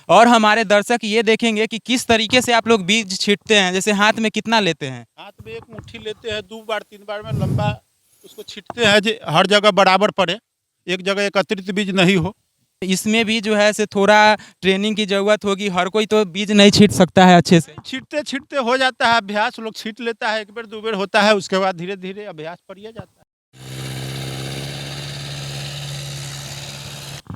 और हमारे दर्शक ये देखेंगे कि किस तरीके से आप लोग बीज छींटते हैं। जैसे हाथ में कितना लेते हैं? हाथ में एक मुट्ठी लेते हैं, 2 बार 3 बार में लंबा उसको छींटते हैं जे हर जगह बराबर पड़े, एक जगह एकत्रित बीज नहीं हो। इसमें भी जो है से थोड़ा ट्रेनिंग की जरूरत होगी, हर कोई तो बीज नहीं छींट सकता है अच्छे से। छींटते छींटते हो जाता है अभ्यास, लोग छींट लेता है, 1 बेर 2 बेर होता है, उसके बाद धीरे धीरे अभ्यास बढ़िया जाता है।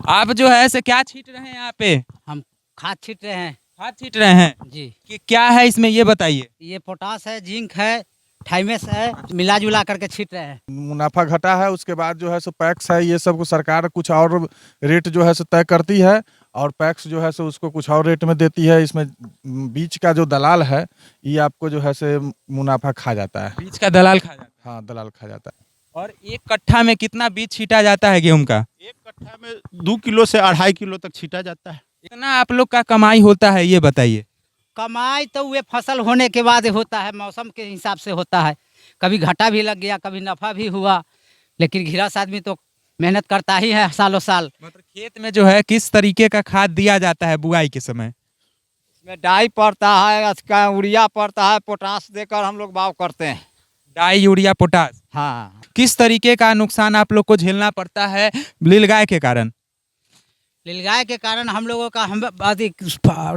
आप जो है से क्या छींट रहे हैं यहाँ पे? हम खाद छींट रहे हैं खाद छींट रहे हैं जी। कि क्या है इसमें, ये बताइए। ये पोटास है, जिंक है, थाइमेस है, मिला जुला करके छींट रहे हैं। मुनाफा घटा है, उसके बाद जो है सो पैक्स है, ये सब को सरकार कुछ और रेट जो है सो तय करती है और पैक्स जो है सो उसको कुछ और रेट में देती है। इसमें बीज का जो दलाल है ये आपको जो है से मुनाफा खा जाता है। बीज का दलाल खा जाता है। हाँ, दलाल खा जाता है। और एक कट्ठा में कितना बीज छींटा जाता है गेहूं का? 1 कट्ठा में 2 किलो से 2.5 किलो तक छींटा जाता है। इतना आप लोग का कमाई होता है, ये बताइए। कमाई तो वे फसल होने के बाद होता है, मौसम के हिसाब से होता है। कभी घाटा भी लग गया, कभी नफा भी हुआ, लेकिन गृहस्थ आदमी तो मेहनत करता ही है सालों साल। मतलब खेत में जो है किस तरीके का खाद दिया जाता है बुआई के समय? इसमें डाई पड़ता है, इसका यूरिया पड़ता है, पोटास देकर हम लोग बाव करते हैं। डाई, यूरिया, पोटास। हाँ, किस तरीके का नुकसान आप लोग को झेलना पड़ता है नीलगाय के कारण? नीलगाय के कारण हम लोगों का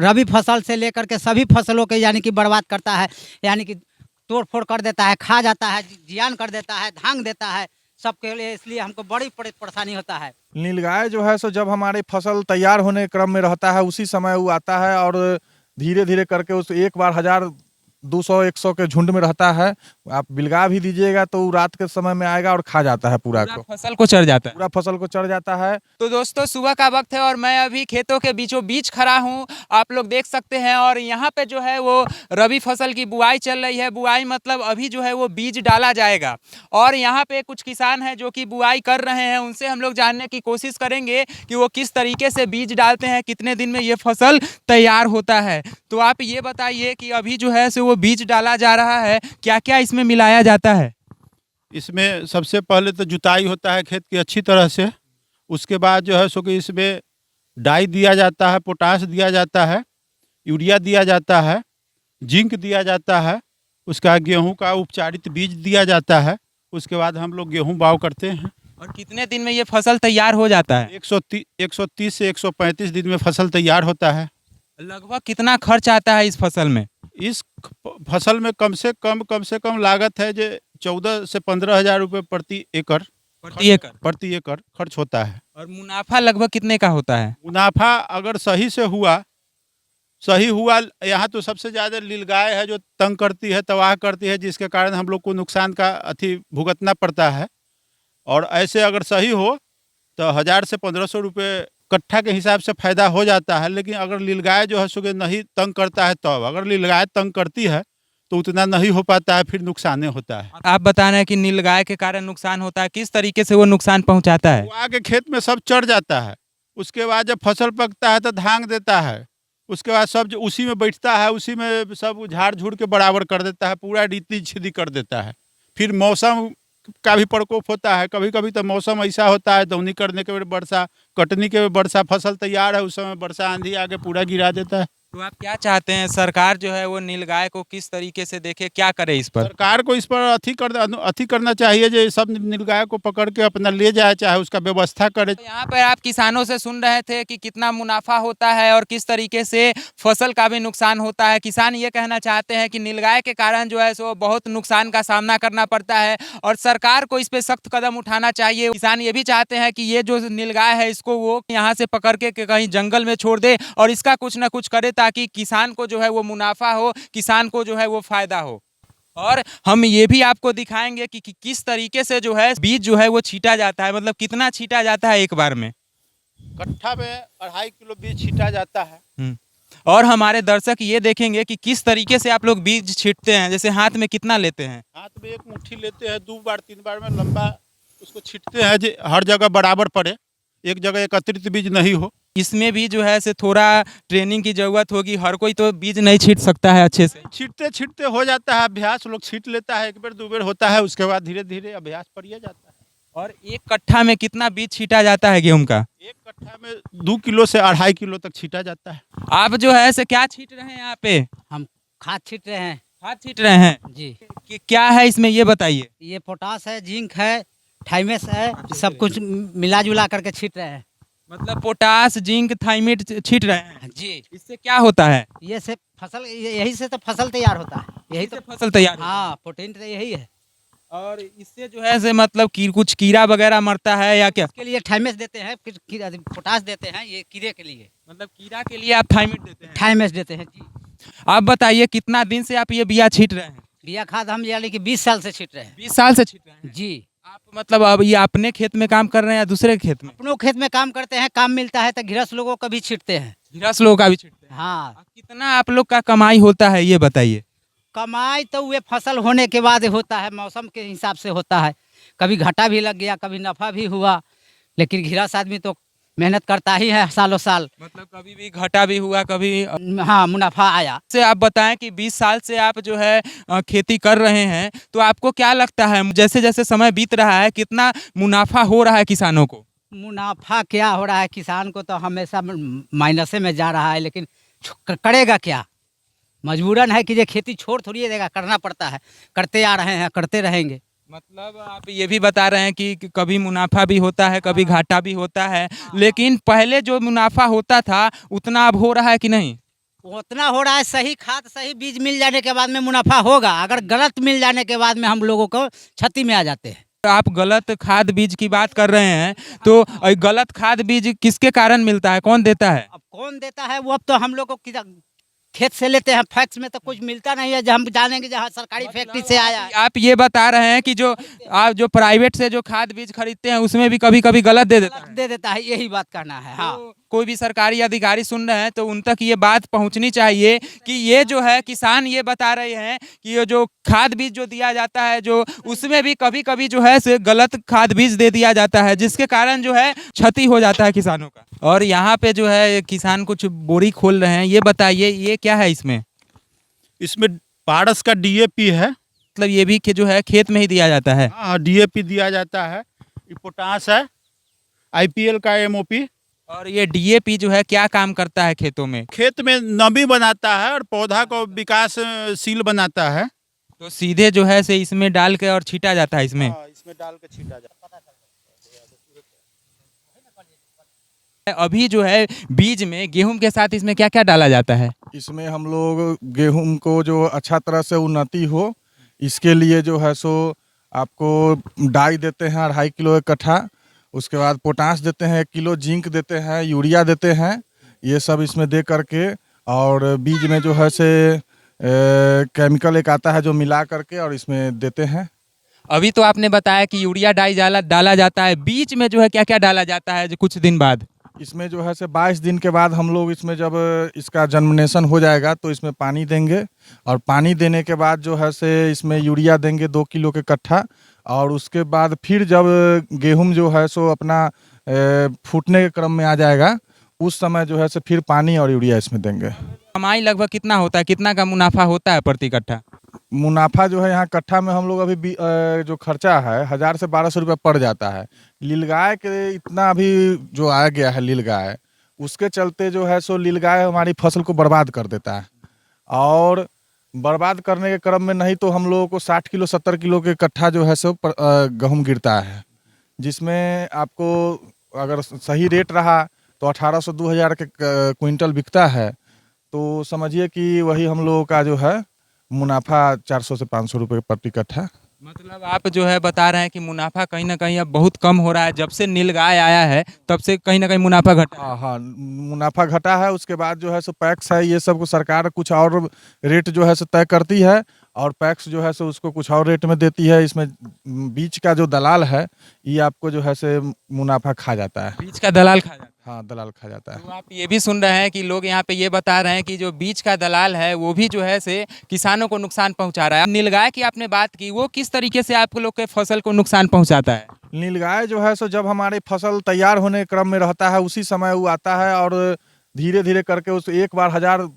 रबी फसल से लेकर के सभी फसलों के यानी कि बर्बाद करता है, यानी कि तोड़ फोड़ कर देता है, खा जाता है, जियान कर देता है, धांग देता है सबके लिए। इसलिए हमको बड़ी परेशानी होता है। नीलगाय जो है सो जब हमारी फसल तैयार होने क्रम में रहता है उसी समय वो आता है और धीरे धीरे करके उस एक बार 1000 200-100 के झुंड में रहता है। आप बिलगा भी दीजिएगा तो वो रात के समय में आएगा और खा जाता है पूरा को, फसल को चढ़ जाता है। पूरा फसल को चढ़ जाता है। तो दोस्तों सुबह का वक्त है और मैं अभी खेतों के बीचों बीच खड़ा हूँ, आप लोग देख सकते हैं। और यहाँ पे जो है वो रबी फसल की बुआई चल रही है। बुआई मतलब अभी जो है वो बीज डाला जाएगा। और यहाँ पे कुछ किसान हैं जो कि बुआई कर रहे हैं, उनसे हम लोग जानने की कोशिश करेंगे कि वो किस तरीके से बीज डालते हैं, कितने दिन में ये फसल तैयार होता है। तो आप ये बताइए कि अभी जो है सो वो बीज डाला जा रहा है, क्या क्या इसमें मिलाया जाता है? इसमें सबसे पहले तो जुताई होता है खेत की अच्छी तरह से, उसके बाद जो है सो कि इसमें डाई दिया जाता है, पोटास दिया जाता है, यूरिया दिया जाता है, जिंक दिया जाता है, उसका गेहूं का उपचारित बीज दिया जाता है। उसके बाद हम लोग गेहूं बाव करते हैं। और कितने दिन में ये फसल तैयार हो जाता है? 130 से 135 दिन में फसल तैयार होता है। लगभग कितना खर्च आता है इस फसल में? इस फसल में कम से कम लागत है जो 14 से 15 हज़ार रुपये प्रति एकड़ खर्च होता है। और मुनाफा लगभग कितने का होता है? मुनाफा अगर सही से हुआ, यहाँ तो सबसे ज़्यादा नीलगाय है जो तंग करती है, तबाह करती है, जिसके कारण हम लोग को नुकसान का भुगतना पड़ता है। और ऐसे अगर सही हो तो 1000 से 1500 रुपये कट्ठा के हिसाब से फायदा हो जाता है। लेकिन अगर नीलगाय जो है सो नहीं तंग करता है, तब अगर नीलगाय तंग करती है तो उतना नहीं हो पाता है, फिर नुकसान होता है। आप बता रहे हैं कि नीलगाय के कारण नुकसान होता है, किस तरीके से वो नुकसान पहुंचाता है? वो आगे खेत में सब चढ़ जाता है, उसके बाद जब फसल पकता है तो धांग देता है, उसके बाद सब जो उसी में बैठता है, उसी में सब झाड़ झूड़ के बराबर कर देता है, पूरा रीति छिदी कर देता है। फिर मौसम का भी प्रकोप होता है, कभी कभी तो मौसम ऐसा होता है दौनी करने के बाद वर्षा, कटनी के वर्षा, फसल तैयार है उस समय वर्षा आंधी आके पूरा गिरा देता है। तो आप क्या चाहते हैं, सरकार जो है वो नीलगाय को किस तरीके से देखे, क्या करे इस पर? सरकार को इस पर अथी करना चाहिए, जो सब नीलगाय को पकड़ के अपना ले जाए, चाहे उसका व्यवस्था करे। यहाँ पर आप किसानों से सुन रहे थे कि कितना मुनाफा होता है और किस तरीके से फसल का भी नुकसान होता है। किसान ये कहना चाहते हैं कि नीलगाय के कारण जो है सो बहुत नुकसान का सामना करना पड़ता है और सरकार को इस पर सख्त कदम उठाना चाहिए। किसान ये भी चाहते हैं कि ये जो नीलगाय है इसको वो यहाँ से पकड़ के कहीं जंगल में छोड़ दे और इसका कुछ ना कुछ करे, ताकि किसान को जो है वो मुनाफा हो, किसान को जो है वो फायदा हो। और हम ये भी आपको दिखाएंगे कि किस तरीके से जो है बीज जो है वो छीटा जाता है, मतलब कितना छीटा जाता है एक बार में। कट्ठा में 2.5 किलो बीज छीटा जाता है। और हमारे दर्शक ये देखेंगे कि किस तरीके से आप लोग बीज छीटते हैं। जैसे हाथ में कितना लेते हैं? हाथ में एक मुट्ठी लेते हैं, 2 बार 3 बार में लंबा उसको छीटते हैं जो हर जगह बराबर पड़े, एक जगह एकत्रित बीज नहीं हो। इसमें भी जो है से थोड़ा ट्रेनिंग की जरूरत होगी, हर कोई तो बीज नहीं छीट सकता है अच्छे से। छीटते छीटते हो जाता है अभ्यास, लोग छीट लेता है, 1 बेर 2 बेर होता है, उसके बाद धीरे धीरे अभ्यास बढ़िया जाता है। और एक कट्ठा में कितना बीज छीटा जाता है गेहूं का? एक कट्ठा में 2 किलो से 2.5 किलो तक छीटा जाता है। आप जो है से क्या छीट रहे हैं यहाँ पे? हम खाद छीट रहे हैं खाद छीट रहे हैं जी। कि क्या है इसमें ये बताइए। ये पोटास है, जिंक है, थाइमेस है, सब कुछ मिला जुला करके छीट रहे हैं मतलब पोटास, जिंक, थाइमेट छीट रहे हैं। जी। इससे क्या होता है? ये से फसल, यही से तो फसल तैयार होता है, यही इससे तो। फसल तैयार होता है। हाँ, प्रोटीन तो यही है। और इससे जो है से मतलब कि कुछ कीड़ा वगैरह मरता है या क्या? इसके लिए थाइमेस देते हैं, फिर पोटास देते हैं, ये कीड़े के लिए मतलब कीड़ा के लिए आप थाइमेट देते हैं। थाइमेस देते हैं जी। आप बताइए कितना दिन से आप ये बिया छीट रहे हैं? बिया खाद हम यानी कि 20 साल से छीट रहे हैं 20 साल से छीट रहे हैं। जी। आप मतलब अब ये अपने खेत में काम कर रहे हैं या दूसरे के खेत में? अपनों खेत में काम करते हैं, काम मिलता है तो गृहस्थ लोगों को भी छीटते हैं। गृहस्थ लोगों का भी छीटते हैं। हाँ, कितना आप लोग का कमाई होता है ये बताइए। कमाई तो वे फसल होने के बाद होता है, मौसम के हिसाब से होता है। कभी घाटा भी लग गया, कभी नफा भी हुआ, लेकिन गृहस्थ आदमी तो मेहनत करता ही है सालों साल। मतलब कभी भी घाटा भी हुआ, कभी हाँ, मुनाफा आया। से आप बताएं कि 20 साल से आप जो है खेती कर रहे हैं, तो आपको क्या लगता है जैसे जैसे समय बीत रहा है कितना मुनाफा हो रहा है किसानों को? मुनाफा क्या हो रहा है, किसान को तो हमेशा माइनसे में जा रहा है, लेकिन करेगा क्या? मजबूरन है कि ये खेती छोड़ थोड़ी देगा, करना पड़ता है, करते आ रहे हैं, करते रहेंगे। मतलब आप ये भी बता रहे हैं कि कभी मुनाफा भी होता है, कभी घाटा भी होता है, लेकिन पहले जो मुनाफा होता था उतना अब हो रहा है कि नहीं? उतना हो रहा है। सही खाद, सही बीज मिल जाने के बाद में मुनाफा होगा, अगर गलत मिल जाने के बाद में हम लोगों को क्षति में आ जाते हैं। आप गलत खाद बीज की बात कर रहे हैं, तो गलत खाद बीज किसके कारण मिलता है, कौन देता है? अब कौन देता है वो, अब तो हम लोग को खेत से लेते हैं, फैक्स में तो कुछ मिलता नहीं है, जो हम जानेंगे जहाँ सरकारी फैक्ट्री से आया है। आप ये बता रहे हैं कि जो आप जो प्राइवेट से जो खाद बीज खरीदते हैं उसमें भी कभी कभी गलत दे देता है। दे देता है, यही बात करना है। हाँ, तो कोई भी सरकारी अधिकारी सुन रहे हैं तो उन तक ये बात पहुंचनी चाहिए कि ये जो है किसान ये बता रहे हैं कि ये जो खाद बीज जो दिया जाता है, जो उसमें भी कभी कभी जो है से गलत खाद बीज दे दिया जाता है, जिसके कारण जो है क्षति हो जाता है किसानों का। और यहाँ पे जो है किसान कुछ बोरी खोल रहे हैं, ये बताइए ये क्या है इसमें? इसमें पारस का डीएपी है। मतलब ये भी जो है खेत में ही दिया जाता है? हाँ, डीएपी दिया जाता है। ये पोटास है, आईपीएल का एमओपी। और ये डीएपी जो है क्या काम करता है खेतों में? खेत में नमी बनाता है और पौधा को विकासशील बनाता है। तो सीधे जो है से इसमें डाल के और छीटा जाता है इसमें? हाँ, इसमें डाल के छीटा जाता है। अभी जो है बीज में गेहूं के साथ इसमें क्या क्या डाला जाता है? इसमें हम लोग गेहूं को जो अच्छा तरह से उन्नति हो, इसके लिए जो है सो आपको डाई देते हैं 2.5 किलो एक कट्ठा। उसके बाद पोटास देते हैं 1 किलो, जिंक देते हैं, यूरिया देते हैं, ये सब इसमें दे करके। और बीज में जो है से केमिकल एक आता है जो मिला करके और इसमें देते हैं। अभी तो आपने बताया कि यूरिया डाई डाला जाता है, बीच में जो है क्या क्या डाला जाता है जो कुछ दिन बाद? इसमें जो है से 22 दिन के बाद हम लोग इसमें जब इसका जर्मिनेशन हो जाएगा तो इसमें पानी देंगे, और पानी देने के बाद जो है से इसमें यूरिया देंगे 2 किलो के कट्ठा। और उसके बाद फिर जब गेहूं जो है सो अपना फूटने के क्रम में आ जाएगा, उस समय जो है से फिर पानी और यूरिया इसमें देंगे। कमाई लगभग कितना होता है, कितना का मुनाफा होता है प्रति कट्ठा? मुनाफा जो है यहाँ कट्ठा में हम लोग अभी जो खर्चा है 1000 से 1200 रुपये पड़ जाता है। नीलगाय के इतना अभी जो आ गया है नीलगाय, उसके चलते जो है सो नीलगाय हमारी फसल को बर्बाद कर देता है। और बर्बाद करने के क्रम में नहीं तो हम लोगों को 60 किलो 70 किलो के कट्ठा जो है सो गेहूँ गिरता है, जिसमें आपको अगर सही रेट रहा तो 1800-2000 के क्विंटल बिकता है। तो समझिए कि वही हम लोगों का जो है मुनाफा 400 से 500 रुपये प्रति कट्ठा। मतलब आप जो है बता रहे हैं कि मुनाफा कहीं ना कहीं अब बहुत कम हो रहा है, जब से नीलगाय आया है तब से कहीं ना कहीं मुनाफा घटा है। हाँ हाँ, मुनाफा घटा है। उसके बाद जो है सो पैक्स है, ये सब को सरकार कुछ और रेट जो है सो तय करती है, और पैक्स जो है सो उसको कुछ और रेट में देती है। इसमें बीच का जो दलाल है ये आपको जो है से मुनाफा खा जाता है। बीच का दलाल खा जाता है। हाँ, दलाल खा जाता है। तो आप ये भी सुन रहे हैं कि लोग यहाँ पे ये बता रहे हैं कि जो बीच का दलाल है वो भी जो है से किसानों को नुकसान पहुंचा रहा है। नीलगाय की आपने बात की, वो किस तरीके से आप लोग के फसल को नुकसान पहुंचाता है? नीलगाय जो है सो जब हमारी फसल तैयार होने क्रम में रहता है उसी समय वो आता है, और धीरे धीरे करके उस एक बार 1000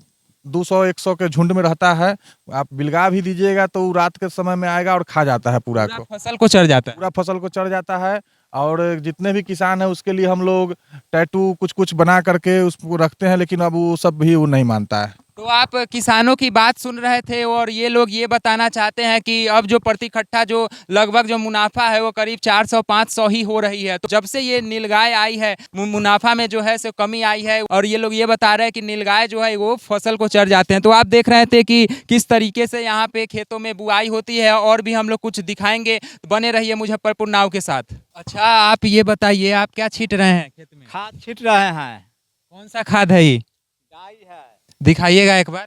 200-100 के झुंड में रहता है। आप बिलगा भी दीजिएगा तो वो रात के समय में आएगा और खा जाता है पूरा को, फसल को चढ़ जाता है। पूरा फसल को चढ़ जाता है। और जितने भी किसान हैं उसके लिए हम लोग टैटू कुछ कुछ बना करके उसको रखते हैं, लेकिन अब वो सब भी वो नहीं मानता है। तो आप किसानों की बात सुन रहे थे और ये लोग ये बताना चाहते हैं कि अब जो प्रति कट्ठा जो लगभग जो मुनाफा है वो करीब 400-500 ही हो रही है। तो जब से ये नीलगाय आई है मुनाफा में जो है सो कमी आई है, और ये लोग ये बता रहे हैं कि नीलगाय जो है वो फसल को चढ़ जाते हैं। तो आप देख रहे थे कि किस तरीके से यहाँ पे खेतों में बुआई होती है, और भी हम लोग कुछ दिखाएंगे। बने रहिए मुजफ्फरपुर नाव के साथ। अच्छा, आप ये बताइए, आप क्या छींट रहे हैं खेत में? खाद छींट रहे हैं। कौन सा खाद है ये? डाई है। दिखाइएगा एक बार।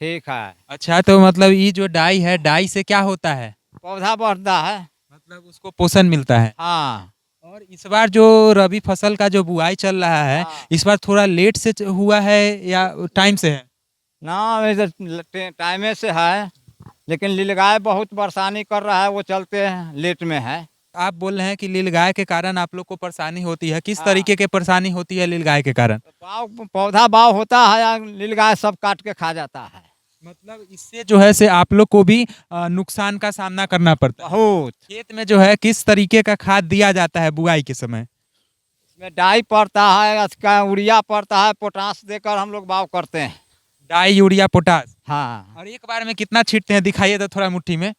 ठीक है। अच्छा, तो मतलब ये जो डाई है, डाई से क्या होता है? पौधा बढ़ता है। मतलब उसको पोषण मिलता है। हाँ। और इस बार जो रबी फसल का जो बुआई चल रहा है, हाँ। इस बार थोड़ा लेट से हुआ है या टाइम से है? ना, वैसे टाइमे से है, लेकिन नीलगाय बहुत परेशानी कर रहा है, वो चलते हैं लेट में है। आप बोल रहे हैं कि नीलगाय के कारण आप लोग को परेशानी होती है। किस हाँ। तरीके के परेशानी होती है नीलगाय के कारण? पौधा बाव होता है या नीलगाय सब काट के खा जाता है। मतलब इससे जो है से आप लोग को भी नुकसान का सामना करना पड़ता है। बहुत। खेत में जो है किस तरीके का खाद दिया जाता है बुआई के समय? इसमें डाई पड़ता है, इसका यूरिया पड़ता है, पोटास देकर हम लोग बाव करते हैं। डाई, यूरिया, पोटास। हाँ। और एक बार में कितना छींटते हैं? दिखाइए तो थोड़ा मुट्ठी में,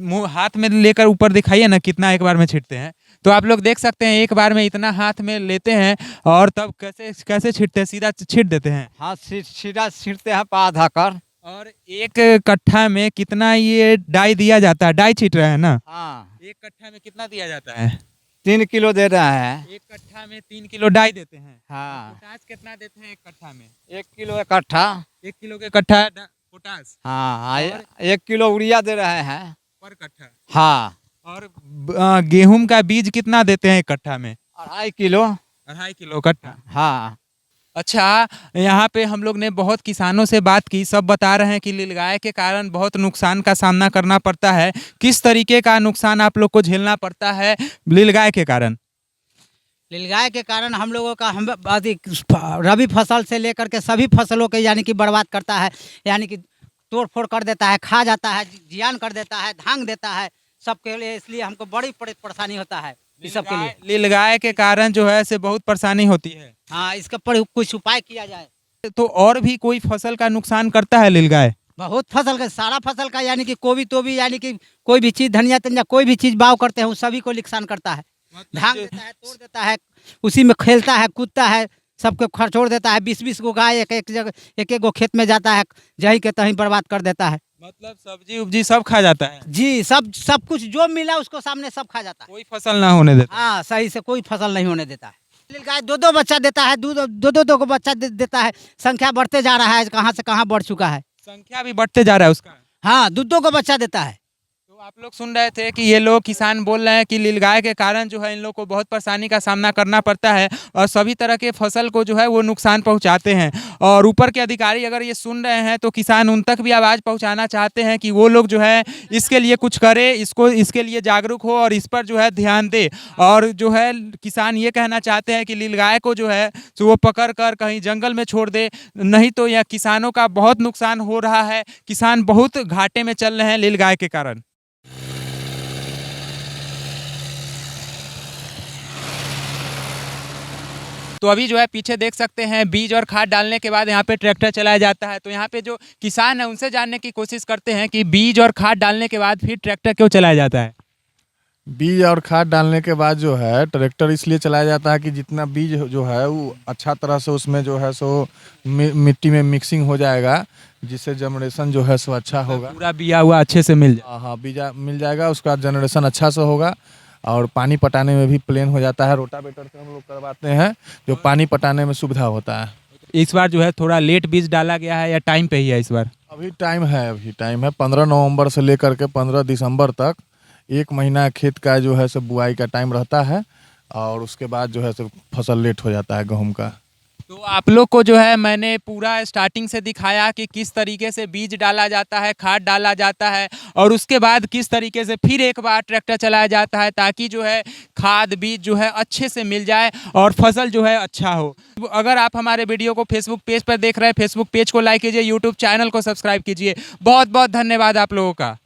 मुंह हाथ में लेकर ऊपर दिखाइए ना, कितना एक बार में छींटते हैं। तो आप लोग देख सकते हैं एक बार में इतना हाथ में लेते हैं, और तब कैसे कैसे छींटते हैं? सीधा छींट देते हैं। हाँ, सीधा छींटते हैं पा कर। और एक कट्ठा में कितना ये डाई दिया जाता है? डाई छींट रहे हैं ना? हाँ। एक कट्ठा में कितना दिया जाता है? 3 किलो दे रहे हैं। एक कट्ठा में 3 किलो डाई देते हैं। हाँ। पोटास कितना देते हैं एक कट्ठा में? 1 किलो इकट्ठा। 1 किलो के कट्ठा पोटास हाँ। और 1 किलो यूरिया दे रहे हैं पर कट्ठा। हाँ। और गेहूं का बीज कितना देते हैं एक कट्ठा में? 2.5 किलो। 2.5 किलो कट्ठा। हाँ। अच्छा, यहाँ पे हम लोग ने बहुत किसानों से बात की। सब बता रहे हैं कि नीलगाय के कारण बहुत नुकसान का सामना करना पड़ता है। किस तरीके का नुकसान आप लोग को झेलना पड़ता है नीलगाय के कारण? नीलगाय के कारण हम लोगों का रबी फसल से लेकर के सभी फसलों के यानी कि बर्बाद करता है, यानी कि तोड़ फोड़ कर देता है, खा जाता है, जियान कर देता है, धांग देता है सबके लिए। इसलिए हमको बड़ी परेशानी होता है इस सब के लिए। नीलगाय के कारण जो है से बहुत परेशानी होती है। हाँ, इसके पर कुछ उपाय किया जाए। तो और भी कोई फसल का नुकसान करता है नीलगाय? बहुत फसल का, सारा फसल का, यानी कि कोई भी यानी कि कोई भी चीज़, धनिया तनिया कोई भी चीज़ बाव करते हैं वो सभी को नुकसान करता है। धांग देता है, तोड़ देता है, उसी में खेलता है, कूदता है, सबको खरचोड़ देता है। 20-20 गो गाय एक जगह, एक गो खेत में जाता है, जहीं के तहीं बर्बाद कर देता है। मतलब सब्जी उब्जी सब खा जाता है? जी, सब कुछ जो मिला उसको सामने सब खा जाता है। कोई फसल ना होने देता? हाँ, सही से कोई फसल नहीं होने देता है। नीलगाय 2-2 बच्चा देता है, दो को बच्चा देता है। संख्या बढ़ते जा रहा है, कहाँ से कहाँ बढ़ चुका है। संख्या भी बढ़ते जा रहा है उसका? हाँ, 2 को बच्चा देता है। तो आप लोग सुन रहे थे कि ये लोग किसान बोल रहे हैं कि नीलगाय के कारण जो है इन लोग को बहुत परेशानी का सामना करना पड़ता है, और सभी तरह के फसल को जो है वो नुकसान पहुंचाते हैं। और ऊपर के अधिकारी अगर ये सुन रहे हैं तो किसान उन तक भी आवाज़ पहुंचाना चाहते हैं कि वो लोग जो है इसके लिए कुछ करे, इसके लिए जागरूक हो और इस पर जो है ध्यान दे। और जो है किसान ये कहना चाहते हैं कि नीलगाय को जो है तो वो पकड़ कर कहीं जंगल में छोड़ दे, नहीं तो यह किसानों का बहुत नुकसान हो रहा है। किसान बहुत घाटे में चल रहे हैं नीलगाय के कारण। तो अभी जो है पीछे देख सकते हैं बीज और खाद डालने के बाद यहाँ पे ट्रैक्टर चलाया जाता है। तो यहाँ पे जो किसान है उनसे जानने की कोशिश करते हैं कि बीज और खाद डालने के बाद फिर ट्रैक्टर क्यों चलाया जाता है? बीज और खाद डालने के बाद जो है ट्रैक्टर इसलिए चलाया जाता है कि जितना बीज जो है वो अच्छा तरह से उसमें जो है सो मिट्टी में मिक्सिंग हो जाएगा, जिससे जनरेशन जो है सो अच्छा होगा। पूरा बिया हुआ अच्छे से मिल जाए। हाँ, बीजा मिल जाएगा, उसका जनरेशन अच्छा से होगा। और पानी पटाने में भी प्लेन हो जाता है। रोटावेटर से हम लोग करवाते हैं, जो पानी पटाने में सुविधा होता है। इस बार जो है थोड़ा लेट बीज डाला गया है या टाइम पे ही है इस बार? अभी टाइम है 15 नवंबर से लेकर के 15 दिसंबर तक 1 महीना खेत का जो है सब बुआई का टाइम रहता है, और उसके बाद जो है सब फसल लेट हो जाता है गेहूं का। तो आप लोग को जो है मैंने पूरा स्टार्टिंग से दिखाया कि किस तरीके से बीज डाला जाता है, खाद डाला जाता है और उसके बाद किस तरीके से फिर एक बार ट्रैक्टर चलाया जाता है ताकि जो है खाद बीज जो है अच्छे से मिल जाए और फसल जो है अच्छा हो। अगर आप हमारे वीडियो को फेसबुक पेज पर देख रहे हैं, फेसबुक पेज को लाइक कीजिए, यूट्यूब चैनल को सब्सक्राइब कीजिए। बहुत बहुत धन्यवाद आप लोगों का।